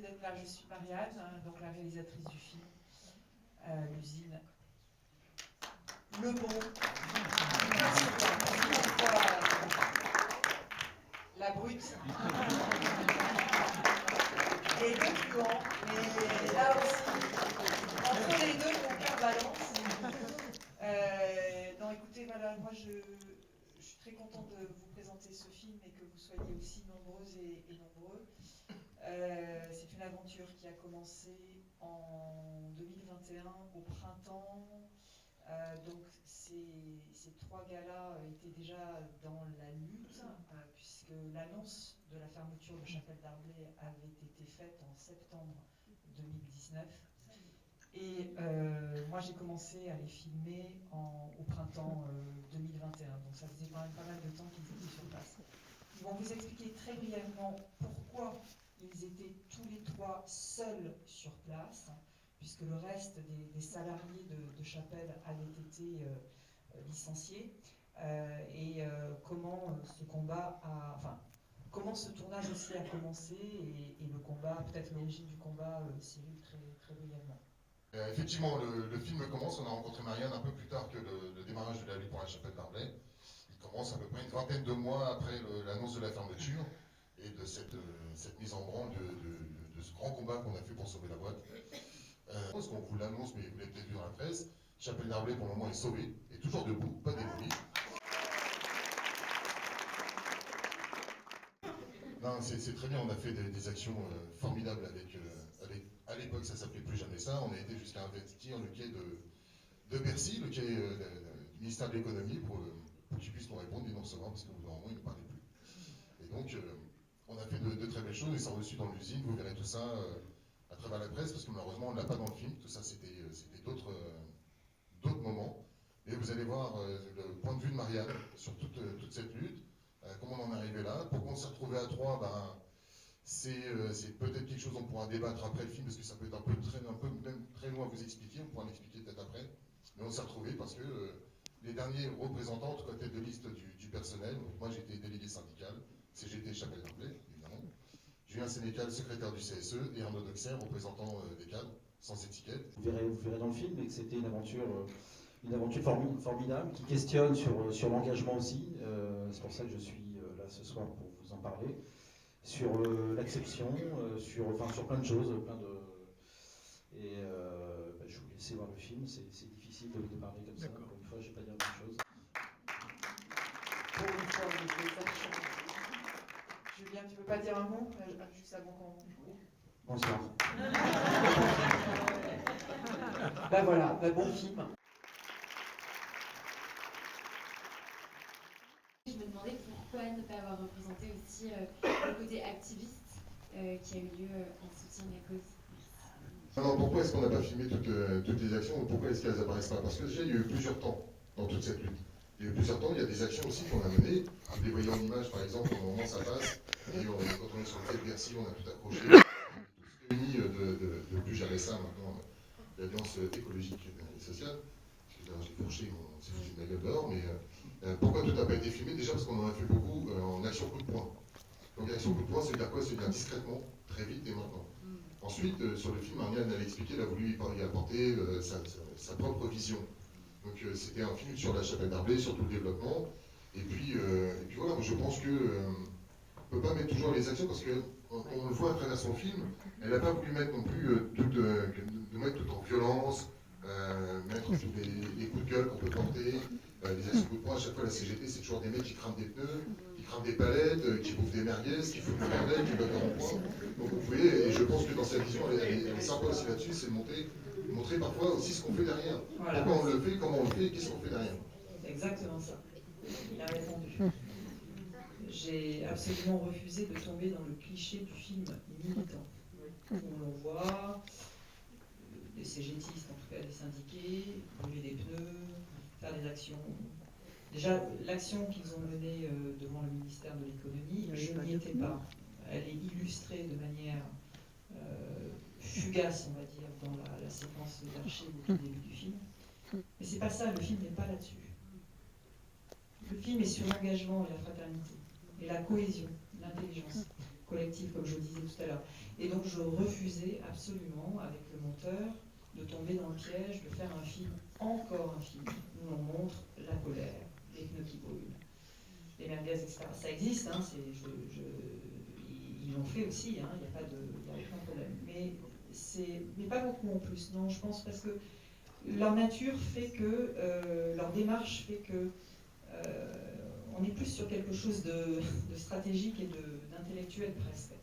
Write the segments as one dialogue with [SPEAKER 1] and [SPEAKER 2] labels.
[SPEAKER 1] D'être là, je suis Marianne, donc la réalisatrice du film, l'usine Le Bon, la brute, et le truand, mais là aussi, entre les deux, mon cœur balance. Non, écoutez, voilà, moi je suis très contente de vous présenter ce film et que vous soyez aussi nombreuses et nombreux. C'est une aventure qui a commencé en 2021 au printemps. Donc ces trois gars-là étaient déjà dans la lutte, puisque l'annonce de la fermeture de Chapelle Darblay avait été faite en septembre 2019. Et moi j'ai commencé à les filmer au printemps 2021. Donc ça faisait quand même pas mal de temps qu'ils étaient sur place. Ils vont vous expliquer très brièvement pourquoi ils étaient tous les trois seuls sur place, puisque le reste des salariés de Chapelle avaient été licenciés, et comment ce combat comment ce tournage aussi a commencé, et le combat, peut-être l'origine du combat, Cyril, très, très brièvement.
[SPEAKER 2] Effectivement, le film commence, on a rencontré Marianne un peu plus tard que le démarrage de la lutte pour la Chapelle Darblay. Il commence à peu près une vingtaine de mois après l'annonce de la fermeture et de cette mise en branle de ce grand combat qu'on a fait pour sauver la boîte. Parce qu'on vous l'annonce, mais vous l'avez peut-être vu dans la presse, Chapelle Darblay pour le moment est sauvée, est toujours debout, pas démolie. Non, c'est très bien, on a fait des actions formidables avec, à l'époque ça s'appelait plus jamais ça, on a été jusqu'à investir le quai de Bercy, le quai du ministère de l'économie, pour qu'ils puissent nous répondre et nous recevoir, parce que normalement ils ne parlaient plus. Et donc on a fait de très belles choses, et ça a reçu dans l'usine, vous verrez tout ça à travers la presse, parce que malheureusement on ne l'a pas dans le film, tout ça c'était d'autres moments. Et vous allez voir le point de vue de Marianne sur toute cette lutte, comment on en est arrivé là, pourquoi on s'est retrouvé à trois, c'est peut-être quelque chose dont on pourra débattre après le film, parce que ça peut être un peu même très loin à vous expliquer, on pourra l'expliquer peut-être après. Mais on s'est retrouvé parce que les derniers représentants, en tout cas tête de liste du personnel, donc moi j'étais délégué syndical, CGT Chapelle Darblay, évidemment. Julien Sénécal, secrétaire du CSE, et Arnaud Doxer, représentant des cadres, sans étiquette.
[SPEAKER 3] Vous verrez dans le film que c'était une aventure formidable qui questionne sur l'engagement aussi. C'est pour ça que je suis là ce soir pour vous en parler. Sur l'acception, sur plein de choses, et je vous laisse voir le film. C'est difficile de parler comme ça. Pour une fois, je ne vais pas dire grand chose.
[SPEAKER 1] Pour une fois, Julien, tu peux pas dire un mot juste avant qu'on...
[SPEAKER 3] Bonsoir.
[SPEAKER 1] Voilà, bon film.
[SPEAKER 4] Je me demandais pourquoi ne pas avoir représenté aussi le côté activiste qui a eu lieu en soutien de la cause.
[SPEAKER 2] Alors pourquoi est-ce qu'on n'a pas filmé toutes les actions, ou pourquoi est-ce qu'elles n'apparaissent pas? Parce que déjà il y a eu plusieurs temps dans toute cette lutte. Il y a eu plusieurs temps, il y a des actions aussi qu'on a menées. Vous les voyez en image par exemple, au moment où ça passe, et quand on est sur le quai de Bercy, on a tout accroché. Tous réunis de plus jamais ça maintenant, l'Alliance écologique et sociale. J'ai fourché, c'est foutu de ma gueule dehors, mais pourquoi tout n'a pas été filmé? Déjà parce qu'on en a fait beaucoup en action coup de poing. Donc action coup de poing, c'est dire quoi? C'est dire discrètement, très vite et maintenant. Ensuite, sur le film, Marianne avait expliqué, elle a voulu y apporter sa propre vision. Donc c'était un film sur la Chapelle Darblay, sur tout le développement. Et puis voilà, je pense qu'on ne peut pas mettre toujours les actions, parce qu'on le voit à travers son film, elle n'a pas voulu mettre non plus de mettre tout en violence, mettre tous les coups de gueule qu'on peut porter, les actions coup de poing. À chaque fois, la CGT, c'est toujours des mecs qui crament des pneus, qui crament des palettes, qui bouffent des merguez, qui foutent du bordel, qui bloquent un rond-point. Donc vous voyez, et je pense que dans sa vision, elle est sympa aussi là-dessus, c'est de montrer parfois aussi ce qu'on fait derrière. Voilà. Pourquoi on le fait, comment on le fait, et qu'est-ce qu'on fait derrière.
[SPEAKER 1] C'est exactement ça. Il a répondu. J'ai absolument refusé de tomber dans le cliché du film militant, où l'on voit des CGTistes, en tout cas des syndiqués, brûler des pneus, faire des actions. Déjà, l'action qu'ils ont menée devant le ministère de l'économie, je n'y étais pas. Elle est illustrée de manière fugace, on va dire, dans la séquence d'archives au tout début du film. Mais c'est pas ça, le film n'est pas là-dessus. Le film est sur l'engagement et la fraternité, et la cohésion, l'intelligence. collective, comme je le disais tout à l'heure. Et donc je refusais absolument, avec le monteur, de tomber dans le piège, de faire un film, encore un film, où on montre la colère, les pneus qui brûlent, les merguez, etc. Ça existe, hein, ils l'ont fait aussi, hein, il n'y a aucun problème. Mais pas beaucoup en plus, non, je pense, parce que leur nature fait que, leur démarche fait que, on est plus sur quelque chose de stratégique et d'intellectuel presque.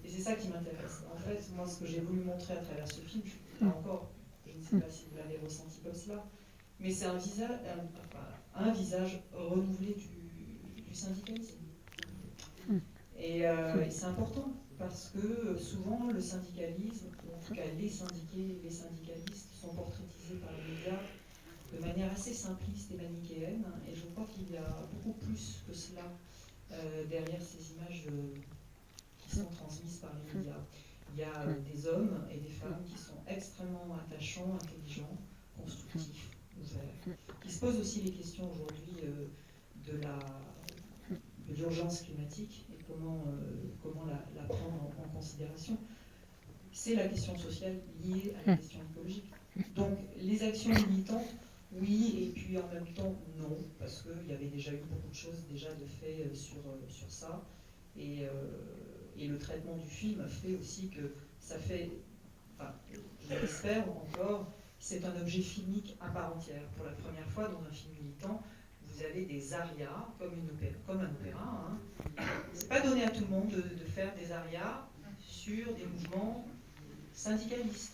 [SPEAKER 1] Et c'est ça qui m'intéresse. En fait, moi, ce que j'ai voulu montrer à travers ce film, là encore, je ne sais pas si vous l'avez ressenti comme cela, mais c'est un visage renouvelé du syndicalisme. Et c'est important, parce que souvent, le syndicalisme, ou en tout cas les syndiqués, les syndicalistes, sont portraitisés par les médias de manière assez simpliste et manichéenne, et je crois qu'il y a beaucoup plus que cela derrière ces images qui sont transmises par les médias. Il y a des hommes et des femmes qui sont extrêmement attachants, intelligents, constructifs, ouverts, qui se posent aussi les questions aujourd'hui de l'urgence climatique et comment la prendre en considération. C'est la question sociale liée à la question écologique. Donc les actions militantes, oui, et puis en même temps, non, parce qu'il y avait déjà eu beaucoup de choses déjà de fait sur ça. Et le traitement du film fait aussi que ça fait, enfin, je l'espère encore, c'est un objet filmique à part entière. Pour la première fois dans un film militant, vous avez des arias, comme un opéra. Hein. C'est pas donné à tout le monde de faire des arias sur des mouvements syndicalistes.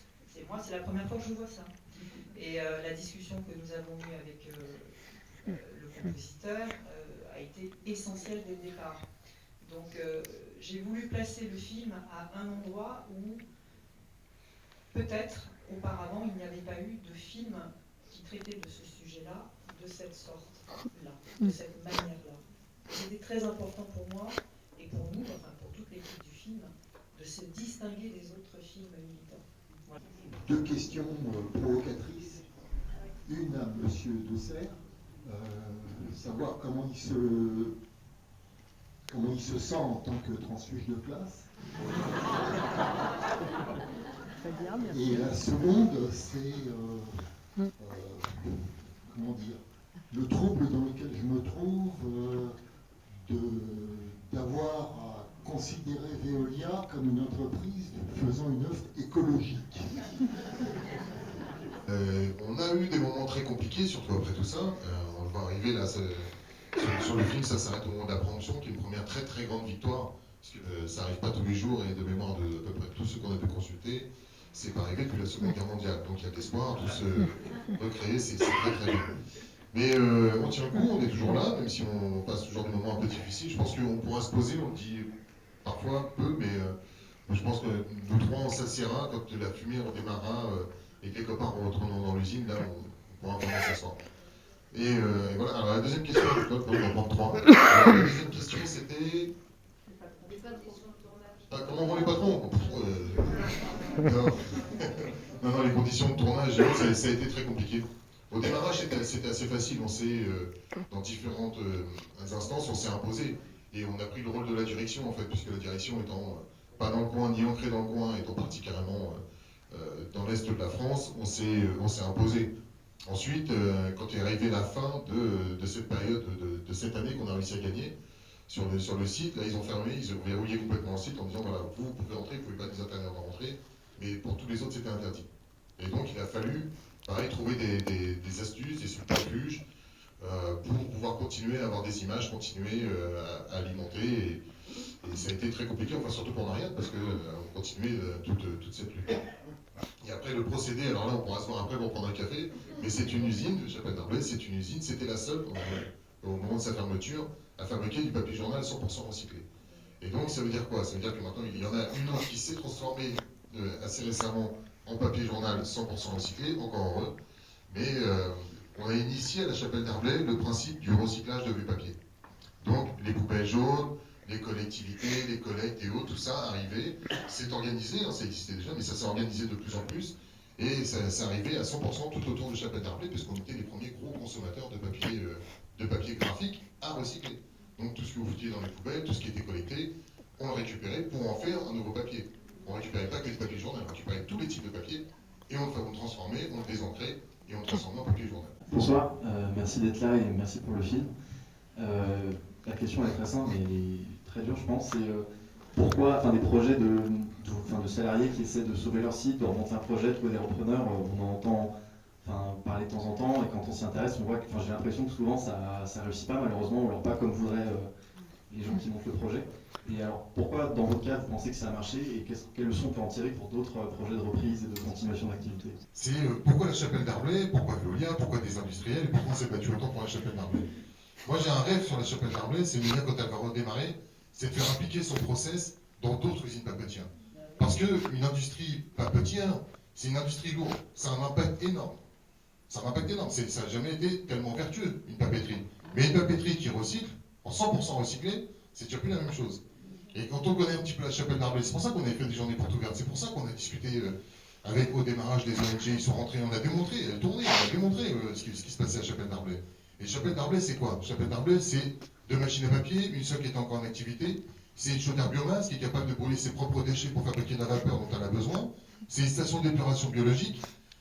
[SPEAKER 1] Moi, c'est la première fois que je vois ça. Et la discussion que nous avons eue avec le compositeur a été essentielle dès le départ. Donc j'ai voulu placer le film à un endroit où peut-être auparavant il n'y avait pas eu de film qui traitait de ce sujet-là de cette sorte-là, de cette manière-là. C'était très important pour moi et pour nous, enfin pour toute l'équipe du film, de se distinguer des autres films militants. Voilà.
[SPEAKER 5] Deux questions provocatrices. Une à M. Dessert, savoir comment il se sent en tant que transfuge de classe. Et la seconde, c'est comment dire, le trouble dans lequel je me trouve d'avoir à considérer Veolia comme une entreprise faisant une œuvre écologique.
[SPEAKER 2] On a eu des moments très compliqués, surtout après tout ça. On va arriver là, sur le film, ça s'arrête au moment de la préemption, qui est une première très très grande victoire, parce que ça n'arrive pas tous les jours, et de mémoire de à peu près tous ceux qu'on a pu consulter, c'est pas arrivé depuis la Seconde Guerre mondiale. Donc il y a de l'espoir, tout se recréer, c'est très très bien. Mais on tient le coup, on est toujours là, même si on passe toujours des moments un peu difficiles. Je pense qu'on pourra se poser, on le dit parfois peu, mais je pense que nous trois on s'assiera quand la fumée redémarrera et que les copains retourneront dans l'usine, là on pourra vraiment s'asseoir. Et voilà, alors la deuxième question, on va en prendre trois. Alors, la deuxième question c'était... comment vont les patrons? Non, les conditions de tournage, ça a été très compliqué. Au démarrage, c'était assez facile. On s'est, dans différentes instances, on s'est imposé. Et on a pris le rôle de la direction, en fait, puisque la direction étant pas dans le coin, ni ancrée dans le coin, étant partie carrément dans l'est de la France, on s'est imposé. Ensuite, quand est arrivée la fin de cette période, de cette année qu'on a réussi à gagner, sur le site, là ils ont fermé, ils ont verrouillé complètement le site en disant voilà, vous pouvez entrer, vous ne pouvez pas des intérieurs rentrer, mais pour tous les autres c'était interdit. Et donc il a fallu, pareil, trouver des astuces, des subterfuges pour pouvoir continuer à avoir des images, continuer à alimenter. Et ça a été très compliqué, enfin surtout pour Marianne, parce qu'on continuait toute cette lutte. Et après le procédé, alors là on pourra se voir après pour prendre un café, mais c'est une usine, je l'appelle d'emblée, c'est une usine, c'était la seule au moment de sa fermeture à fabriquer du papier journal 100% recyclé. Et donc ça veut dire quoi? Ça veut dire que maintenant il y en a une autre qui s'est transformée assez récemment en papier journal 100% recyclé, encore heureux, mais on a initié à la Chapelle d'Arblay le principe du recyclage de vieux papier. Donc les poubelles jaunes, les collectivités, les collectes et autres, tout ça arrivait, c'est organisé, hein, ça existait déjà, mais ça s'est organisé de plus en plus, et ça arrivait à 100% tout autour de Chapelle d'Arblay, puisqu'on était les premiers gros consommateurs de papier graphique à recycler. Donc tout ce que vous foutiez dans les poubelles, tout ce qui était collecté, on le récupérer pour en faire un nouveau papier. On ne récupérait pas que les papiers journal, on récupérait tous les types de papiers et on le transformait, on le désancrait et on le transformait en papier journal.
[SPEAKER 6] Bonsoir, merci d'être là et merci pour le film. La question est très simple mais elle est très dure, je pense. C'est pourquoi, des projets de salariés qui essaient de sauver leur site, de remonter un projet, de trouver des repreneurs, on en entend parler de temps en temps et quand on s'y intéresse, on voit que j'ai l'impression que souvent ça réussit pas malheureusement, ou alors pas comme voudraient les gens qui montent le projet. Et alors pourquoi dans votre cas vous pensez que ça a marché et quelles leçons on peut en tirer pour d'autres projets de reprise et de continuation d'activité?
[SPEAKER 2] C'est pourquoi la chapelle d'Arblay, pourquoi Veolia, pourquoi des industriels, et pourquoi on s'est battu autant pour la chapelle d'Arblay. Moi j'ai un rêve sur la chapelle d'Arblay, c'est Mia quand elle va redémarrer, c'est de faire appliquer son process dans d'autres usines papetières. Parce qu'une industrie papetière, c'est une industrie lourde, ça a un impact énorme. Ça a un impact énorme, ça n'a jamais été tellement vertueux, une papeterie. Mais une papeterie qui recycle, en 100% recyclé, c'est déjà plus la même chose. Et quand on connaît un petit peu la chapelle d'Arblay, c'est pour ça qu'on avait fait des journées portes ouvertes, c'est pour ça qu'on a discuté avec au démarrage des ONG, ils sont rentrés, on a démontré, on a démontré ce qui se passait à la chapelle d'Arblay. Et chapelle d'Arblay, c'est quoi? Chapelle d'Arblay, c'est 2 machines à papier, une seule qui est encore en activité, c'est une chaudière biomasse qui est capable de brûler ses propres déchets pour fabriquer de la vapeur dont elle a besoin, c'est une station d'épuration biologique,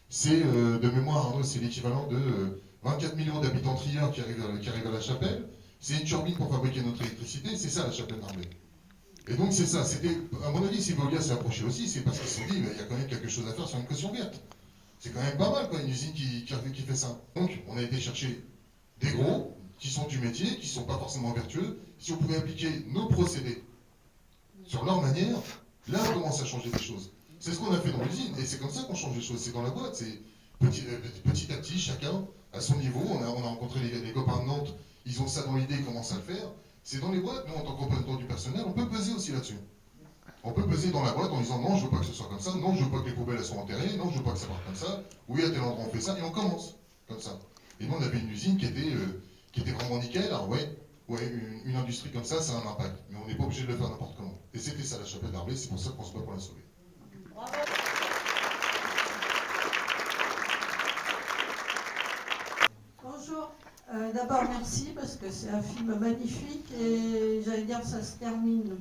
[SPEAKER 2] c'est, de mémoire Arnaud, c'est l'équivalent de 24 millions d'habitants trieurs qui arrivent à la chapelle, c'est une turbine pour fabriquer notre électricité, c'est ça la chapelle d'Arblay. Et donc c'est ça, c'était, à mon avis, si Veolia s'est approché aussi, c'est parce qu'ils se sont dit, il y a quand même quelque chose à faire sur une caution verte. C'est quand même pas mal, quoi, une usine qui fait ça. Donc on a été chercher des gros, qui sont du métier, qui ne sont pas forcément vertueux. Si on pouvait appliquer nos procédés sur leur manière, là on commence à changer des choses. C'est ce qu'on a fait dans l'usine, et c'est comme ça qu'on change les choses, c'est dans la boîte, c'est petit à petit, chacun à son niveau. On a rencontré les copains de Nantes, ils ont ça dans l'idée, ils commencent à le faire. C'est dans les boîtes, nous en tant que représentant du personnel, on peut peser aussi là-dessus. On peut peser dans la boîte en disant non, je veux pas que ce soit comme ça, non, je veux pas que les poubelles elles soient enterrées, non, je veux pas que ça parte comme ça, oui, à tel endroit on fait ça, et on commence comme ça. Et nous on avait une usine qui était vraiment nickel, alors ouais, une industrie comme ça a un impact, mais on n'est pas obligé de le faire n'importe comment. Et c'était ça la chapelle d'Arblay, c'est pour ça qu'on se bat pour la sauver.
[SPEAKER 1] Bravo.
[SPEAKER 7] Bonjour. D'abord, merci parce que c'est un film magnifique et j'allais dire ça se termine.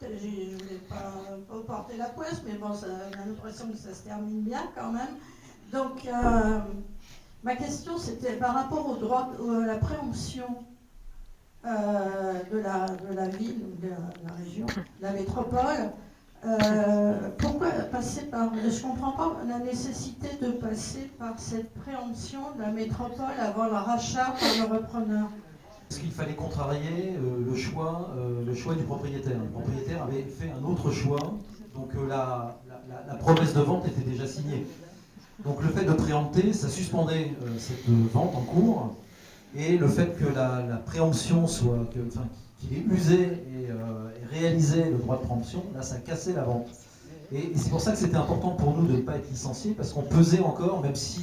[SPEAKER 7] Je ne voulais pas porter la poisse, mais bon, on a l'impression que ça se termine bien quand même. Donc, ma question c'était par rapport au droit, à la préemption de la ville, de la région, de la métropole. Pourquoi passer par... Je ne comprends pas la nécessité de passer par cette préemption de la métropole avant le rachat par le repreneur.
[SPEAKER 3] Parce qu'il fallait contrarier le choix du propriétaire. Le propriétaire avait fait un autre choix, donc la promesse de vente était déjà signée. Donc le fait de préempter, ça suspendait cette vente en cours, et le fait que la préemption soit... qu'il ait usé et réalisé le droit de préemption, là ça cassait la vente. Et c'est pour ça que c'était important pour nous de ne pas être licenciés, parce qu'on pesait encore, même si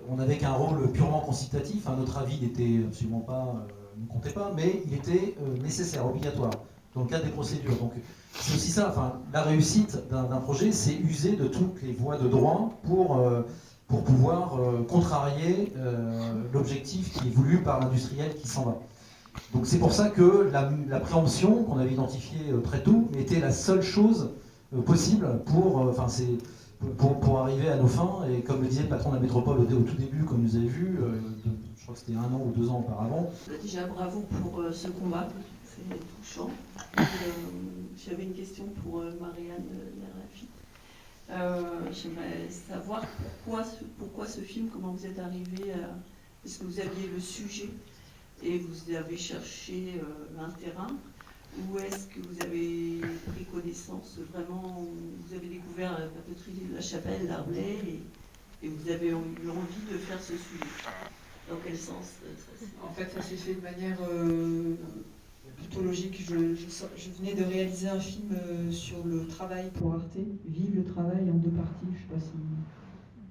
[SPEAKER 3] on n'avait qu'un rôle purement consultatif, notre avis n'était absolument pas, ne comptait pas, mais il était nécessaire, obligatoire, dans le cadre des procédures. Donc c'est aussi ça, la réussite d'un projet, c'est user de toutes les voies de droit pour pouvoir contrarier l'objectif qui est voulu par l'industriel qui s'en va. Donc c'est pour ça que la préemption qu'on avait identifiée très tôt était la seule chose possible pour arriver à nos fins. Et comme le disait le patron de la métropole au tout début, comme vous avez vu, je crois que c'était 1 an ou 2 ans auparavant.
[SPEAKER 8] Déjà bravo pour ce combat, c'est touchant. J'avais une question pour Marianne Larafi. J'aimerais savoir pourquoi ce film, comment vous êtes arrivé à... Est-ce que vous aviez le sujet et vous avez cherché un terrain, ou est-ce que vous avez pris connaissance vraiment, vous avez découvert la papeterie de la chapelle d'Arblay et vous avez eu envie de faire ce sujet? Dans quel sens
[SPEAKER 1] En fait, ça s'est fait de manière plutôt logique. Je venais de réaliser un film sur le travail pour Arte, Vive le travail, en 2 parties, je ne sais pas si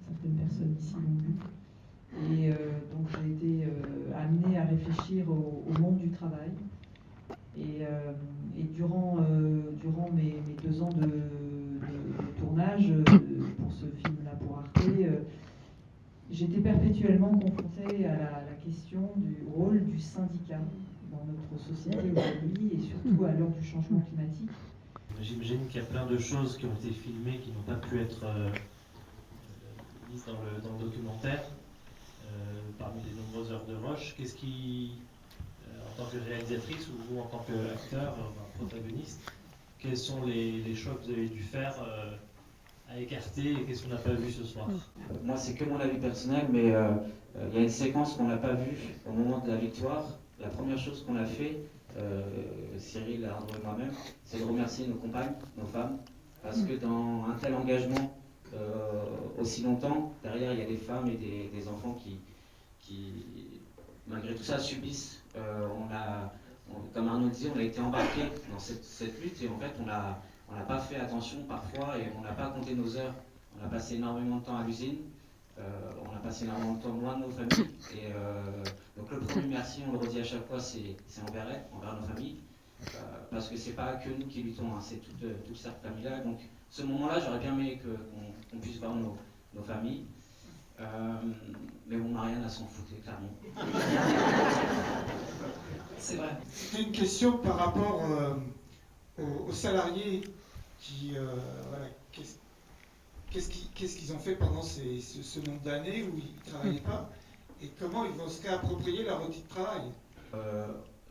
[SPEAKER 1] certaines personnes ici l'ont vu. Et donc j'ai été amenée à réfléchir au monde du travail. Et durant mes 2 ans de tournage pour ce film-là pour Arte, j'étais perpétuellement confrontée à la question du rôle du syndicat
[SPEAKER 9] dans notre société aujourd'hui, et surtout à l'heure du changement climatique.
[SPEAKER 10] J'imagine qu'il y a plein de choses qui ont été filmées qui n'ont pas pu être mises dans le documentaire, parmi les nombreuses heures de rush. Qu'est-ce qui, en tant que réalisatrice ou vous en tant qu'acteur, protagoniste, quels sont les choix que vous avez dû faire à écarter et qu'est-ce qu'on n'a pas vu ce soir?
[SPEAKER 11] Moi, c'est que mon avis personnel, mais il y a une séquence qu'on n'a pas vue au moment de la victoire. La première chose qu'on a fait, Cyril, Arnaud et moi-même, c'est de remercier nos compagnes, nos femmes, parce que dans un tel engagement aussi longtemps, derrière il y a des femmes et des enfants qui malgré tout ça subissent. Comme Arnaud disait, on a été embarqués dans cette lutte et en fait on n'a pas fait attention parfois et on n'a pas compté nos heures. On a passé énormément de temps à l'usine, on a passé énormément de temps loin de nos familles. Et donc le premier merci, on le redit à chaque fois, c'est envers elles, envers nos familles. Parce que c'est pas que nous qui luttons, hein, c'est toute cette famille-là. Donc ce moment-là, j'aurais bien aimé qu'on puisse voir nos familles. Mais on n'a rien à s'en foutre, clairement.
[SPEAKER 12] C'est vrai. C'était une question par rapport aux salariés qui, voilà, qu'est-ce qu'ils ont fait pendant ce nombre d'années où ils ne travaillaient pas et comment ils vont se réapproprier leur outil de travail.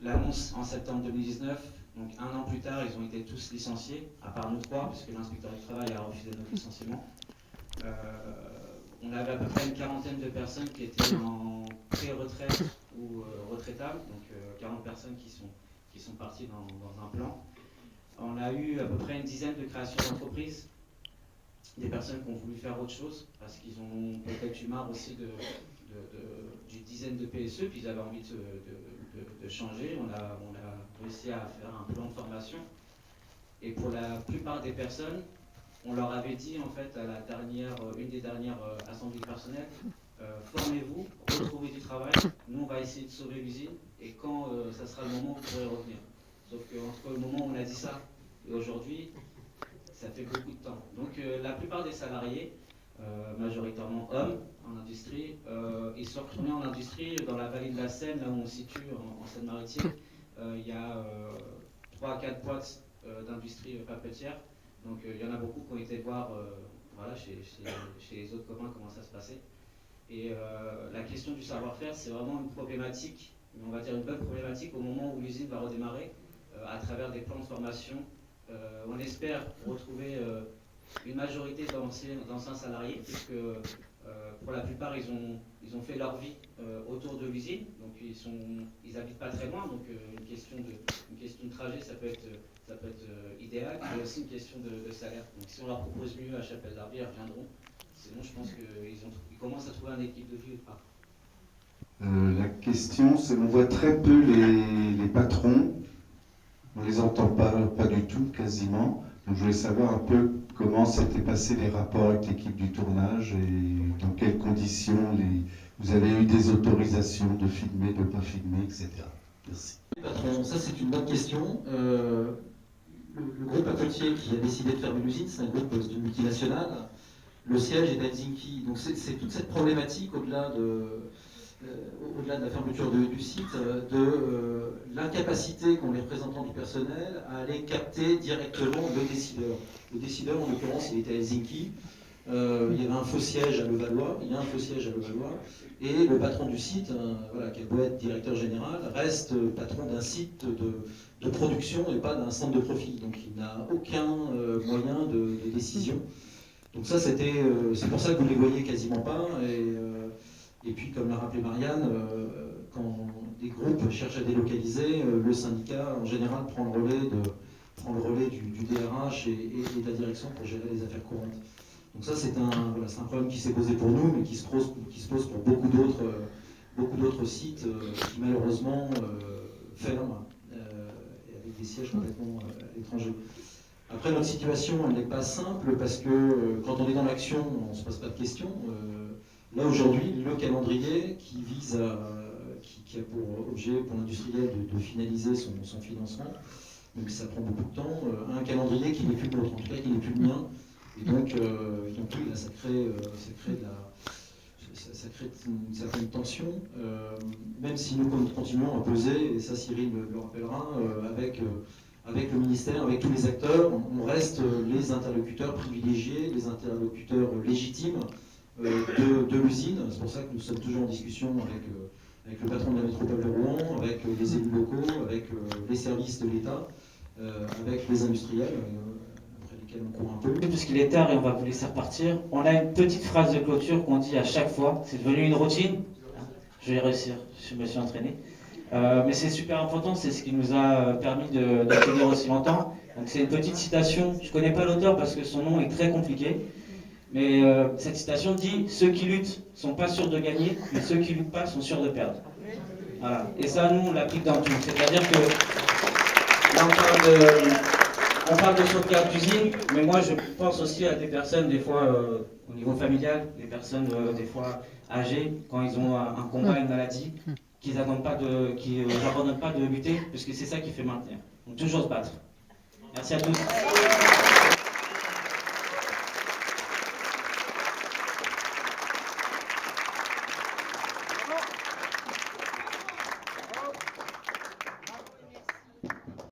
[SPEAKER 11] L'annonce en septembre 2019, donc un an plus tard, ils ont été tous licenciés, à part nous trois, puisque l'inspecteur du travail a refusé notre licenciement. On avait à peu près une quarantaine de personnes qui étaient en pré-retraite ou retraitables, donc 40 personnes qui sont parties dans un plan. On a eu à peu près une dizaine de créations d'entreprises, des personnes qui ont voulu faire autre chose, parce qu'ils ont peut-être eu marre aussi d'une dizaine de PSE, puis ils avaient envie de changer. On a réussi à faire un plan de formation. Et pour la plupart des personnes, on leur avait dit en fait à une des dernières assemblées du personnel, formez-vous, retrouvez du travail, nous on va essayer de sauver l'usine et quand ça sera le moment vous pourrez revenir. Sauf qu'entre le moment où on a dit ça et aujourd'hui, ça fait beaucoup de temps. Donc la plupart des salariés, majoritairement hommes en industrie, ils sont retournés en industrie dans la vallée de la Seine, là où on se situe en Seine-Maritime. Il y a 3 à 4 boîtes d'industrie papetière. Donc il y en a beaucoup qui ont été voir voilà, chez les autres copains comment ça se passait. Et la question du savoir-faire, c'est vraiment une problématique, mais on va dire une bonne problématique au moment où l'usine va redémarrer, à travers des plans de formation. On espère retrouver une majorité d'anciens salariés, puisque pour la plupart, ils ont fait leur vie autour de l'usine, donc ils habitent pas très loin, donc une question de trajet, ça peut être idéal, mais aussi une question de salaire. Donc si on leur propose mieux à Chapelle d'Arby, ils reviendront. Sinon, je pense qu'ils commencent à trouver un équilibre de vie ou pas.
[SPEAKER 13] La question, c'est on voit très peu les patrons, on les entend pas du tout, quasiment. Donc je voulais savoir un peu comment s'étaient passés les rapports avec l'équipe du tournage et dans quelles conditions vous avez eu des autorisations de filmer, de ne pas filmer, etc. Merci.
[SPEAKER 3] Patron, ça c'est une bonne question. Le groupe papetier qui a décidé de fermer l'usine, c'est un groupe de multinationale. Le siège est à Helsinki. Donc c'est toute cette problématique au-delà de la fermeture du site, de l'incapacité qu'ont les représentants du personnel à aller capter directement le décideur. Le décideur, en l'occurrence, il était à Helsinki. Il y avait un faux siège à Levallois, il y a un faux siège à Levallois, et le patron du site, voilà, qui doit être directeur général, reste patron d'un site de production et pas d'un centre de profit. Donc il n'a aucun moyen de décision. Donc ça, c'est pour ça que vous ne les voyez quasiment pas. Et puis, comme l'a rappelé Marianne, quand des groupes cherchent à délocaliser, le syndicat, en général, prend le relais du DRH et de la direction pour gérer les affaires courantes. Donc ça, c'est un problème qui s'est posé pour nous, mais qui se pose pour beaucoup d'autres sites qui, malheureusement, ferment, avec des sièges complètement à l'étranger. Après, notre situation, elle n'est pas simple, parce que quand on est dans l'action, on ne se pose pas de questions. Là, aujourd'hui, le calendrier qui a pour objet, pour l'industriel, de finaliser son financement, donc ça prend beaucoup de temps, un calendrier qui n'est plus le nôtre, en tout cas qui n'est plus le mien. Et donc oui, là, ça crée ça crée une certaine tension, même si nous continuons à peser, et ça Cyril le rappellera, avec le ministère, avec tous les acteurs, on reste les interlocuteurs privilégiés, les interlocuteurs légitimes de l'usine. C'est pour ça que nous sommes toujours en discussion avec le patron de la métropole de Rouen, avec les élus locaux, avec les services de l'État, avec les industriels, après lesquels on court un peu.
[SPEAKER 14] Puisqu'il est tard et on va vous laisser repartir, on a une petite phrase de clôture qu'on dit à chaque fois. C'est devenu une routine. Je vais réussir, je me suis entraîné. Mais c'est super important, c'est ce qui nous a permis de tenir aussi longtemps. Donc c'est une petite citation, je ne connais pas l'auteur parce que son nom est très compliqué. Mais cette citation dit « Ceux qui luttent ne sont pas sûrs de gagner, mais ceux qui ne luttent pas sont sûrs de perdre. » Voilà. Et ça, nous, on l'applique dans tout. C'est-à-dire que là, on parle de sauvegarde d'usine, mais moi, je pense aussi à des personnes, des fois, au niveau familial, des personnes, des fois, âgées, quand ils ont un combat, une maladie, qu'ils n'abandonnent pas de lutter, parce que c'est ça qui fait maintenir. Donc, toujours se battre. Merci à tous.